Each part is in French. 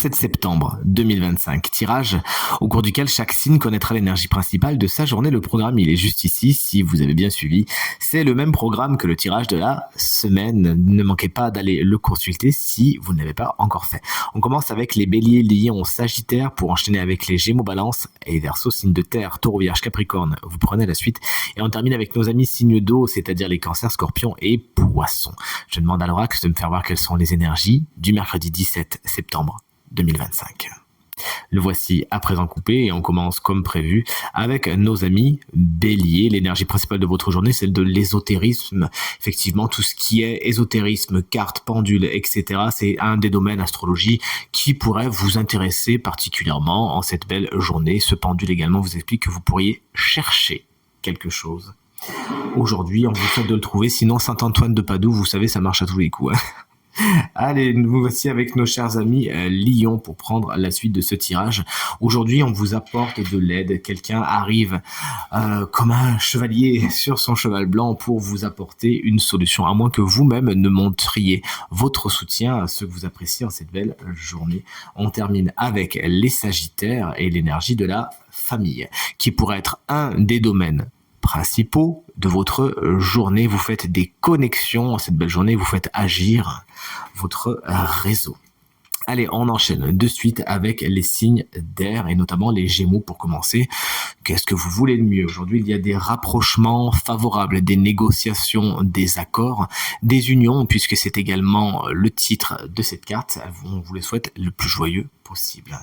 7 septembre 2025. Tirage au cours duquel chaque signe connaîtra l'énergie principale de sa journée. Le programme, il est juste ici, si vous avez bien suivi. C'est le même programme que le tirage de la semaine. Ne manquez pas d'aller le consulter si vous ne l'avez pas encore fait. On commence avec les béliers, lions, sagittaires pour enchaîner avec les gémeaux, balance et verseau, signe de terre, taureau, vierge, capricorne. Vous prenez la suite et on termine avec nos amis signes d'eau, c'est-à-dire les cancers, scorpions et poissons. Je demande à l'oracle de me faire voir quelles sont les énergies du mercredi 17 septembre 2025. Le voici à présent coupé et on commence comme prévu avec nos amis béliers. L'énergie principale de votre journée, c'est celle de l'ésotérisme. Effectivement, tout ce qui est ésotérisme, cartes, pendules, etc., c'est un des domaines astrologie qui pourrait vous intéresser particulièrement en cette belle journée. Ce pendule également vous explique que vous pourriez chercher quelque chose. Aujourd'hui, on vous souhaite de le trouver, sinon Saint-Antoine de Padoue, vous savez, ça marche à tous les coups. Allez, nous voici avec nos chers amis Lions pour prendre la suite de ce tirage. Aujourd'hui, on vous apporte de l'aide. Quelqu'un arrive comme un chevalier sur son cheval blanc pour vous apporter une solution, à moins que vous-même ne montriez votre soutien à ceux que vous appréciez en cette belle journée. On termine avec les Sagittaires et l'énergie de la famille, qui pourrait être un des domaines principaux de votre journée. Vous faites des connexions en cette belle journée, vous faites agir votre réseau. Allez, on enchaîne de suite avec les signes d'air et notamment les Gémeaux pour commencer. Qu'est-ce que vous voulez de mieux? Aujourd'hui, il y a des rapprochements favorables, des négociations, des accords, des unions, puisque c'est également le titre de cette carte. On vous le souhaite le plus joyeux possible.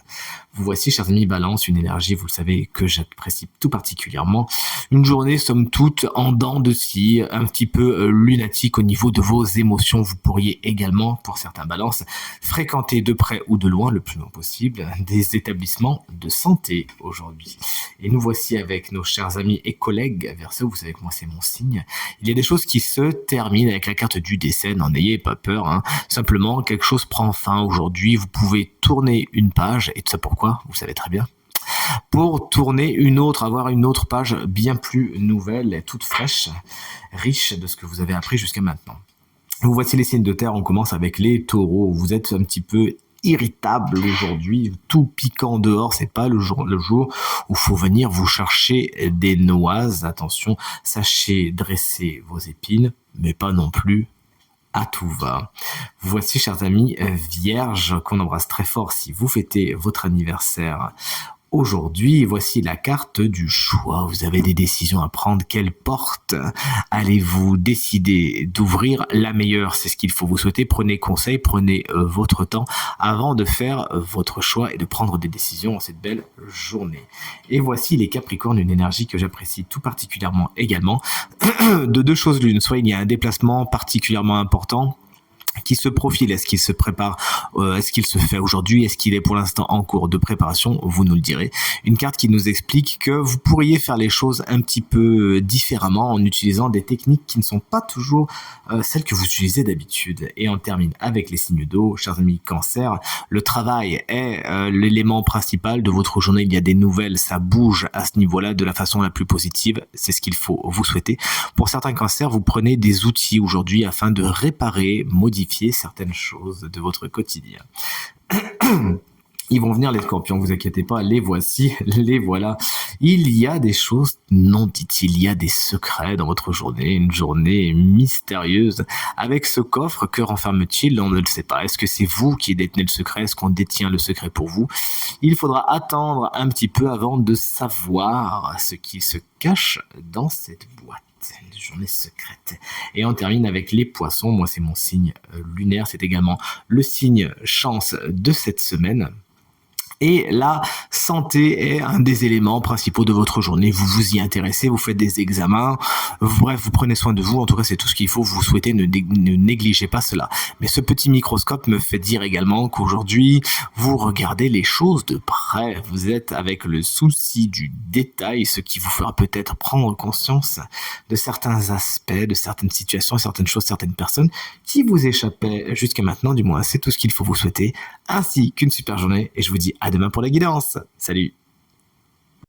Vous voici, chers amis Balance, une énergie, vous le savez, que j'apprécie tout particulièrement. Une journée, somme toute, en dents de scie, un petit peu lunatique au niveau de vos émotions. Vous pourriez également, pour certains Balances, fréquenter de près ou de loin, le plus loin possible, des établissements de santé aujourd'hui. Et nous voici avec nos chers amis et collègues Verseau, vous savez que moi c'est mon signe. Il y a des choses qui se terminent avec la carte du décès, n'en ayez pas peur, hein. Simplement, quelque chose prend fin aujourd'hui, vous pouvez tourner une page, et tout ça pourquoi? Vous savez très bien. Pour tourner une autre, avoir une autre page bien plus nouvelle et toute fraîche, riche de ce que vous avez appris jusqu'à maintenant. Vous voici les signes de terre, on commence avec les taureaux. Vous êtes un petit peu irritable aujourd'hui, tout piquant dehors, c'est pas le jour où faut venir vous chercher des noix. Attention, sachez dresser vos épines, mais pas non plus à tout va. Voici, chers amis vierges, qu'on embrasse très fort si vous fêtez votre anniversaire aujourd'hui. Voici la carte du choix. Vous avez des décisions à prendre. Quelle porte allez-vous décider d'ouvrir? La meilleure, c'est ce qu'il faut vous souhaiter. Prenez conseil, prenez votre temps avant de faire votre choix et de prendre des décisions en cette belle journée. Et voici les Capricornes, une énergie que j'apprécie tout particulièrement également. De deux choses l'une, soit il y a un déplacement particulièrement important qui se profile, est-ce qu'il se prépare, est-ce qu'il se fait aujourd'hui, est-ce qu'il est pour l'instant en cours de préparation, vous nous le direz. Une carte qui nous explique que vous pourriez faire les choses un petit peu différemment en utilisant des techniques qui ne sont pas toujours celles que vous utilisez d'habitude. Et on termine avec les signes d'eau, chers amis Cancer. Le travail est l'élément principal de votre journée, il y a des nouvelles, ça bouge à ce niveau-là de la façon la plus positive, c'est ce qu'il faut vous souhaiter. Pour certains cancers, vous prenez des outils aujourd'hui afin de réparer, modifier certaines choses de votre quotidien. Ils vont venir les scorpions, vous inquiétez pas, les voici, les voilà. Il y a des choses non dites, il y a des secrets dans votre journée, une journée mystérieuse. Avec ce coffre, que renferme-t-il? On ne le sait pas. Est-ce que c'est vous qui détenez le secret? Est-ce qu'on détient le secret pour vous? Il faudra attendre un petit peu avant de savoir ce qui se cache dans cette boîte. Une journée secrète. Et on termine avec les poissons. Moi, c'est mon signe lunaire. C'est également le signe chance de cette semaine. Et la santé est un des éléments principaux de votre journée. Vous vous y intéressez, vous faites des examens, bref, vous prenez soin de vous. En tout cas, c'est tout ce qu'il faut. Vous souhaitez, ne négligez pas cela. Mais ce petit microscope me fait dire également qu'aujourd'hui, vous regardez les choses de près. Vous êtes avec le souci du détail, ce qui vous fera peut-être prendre conscience de certains aspects, de certaines situations, certaines choses, certaines personnes qui vous échappaient jusqu'à maintenant. Du moins, c'est tout ce qu'il faut vous souhaiter, ainsi qu'une super journée. Et je vous dis à demain pour la guidance. Salut!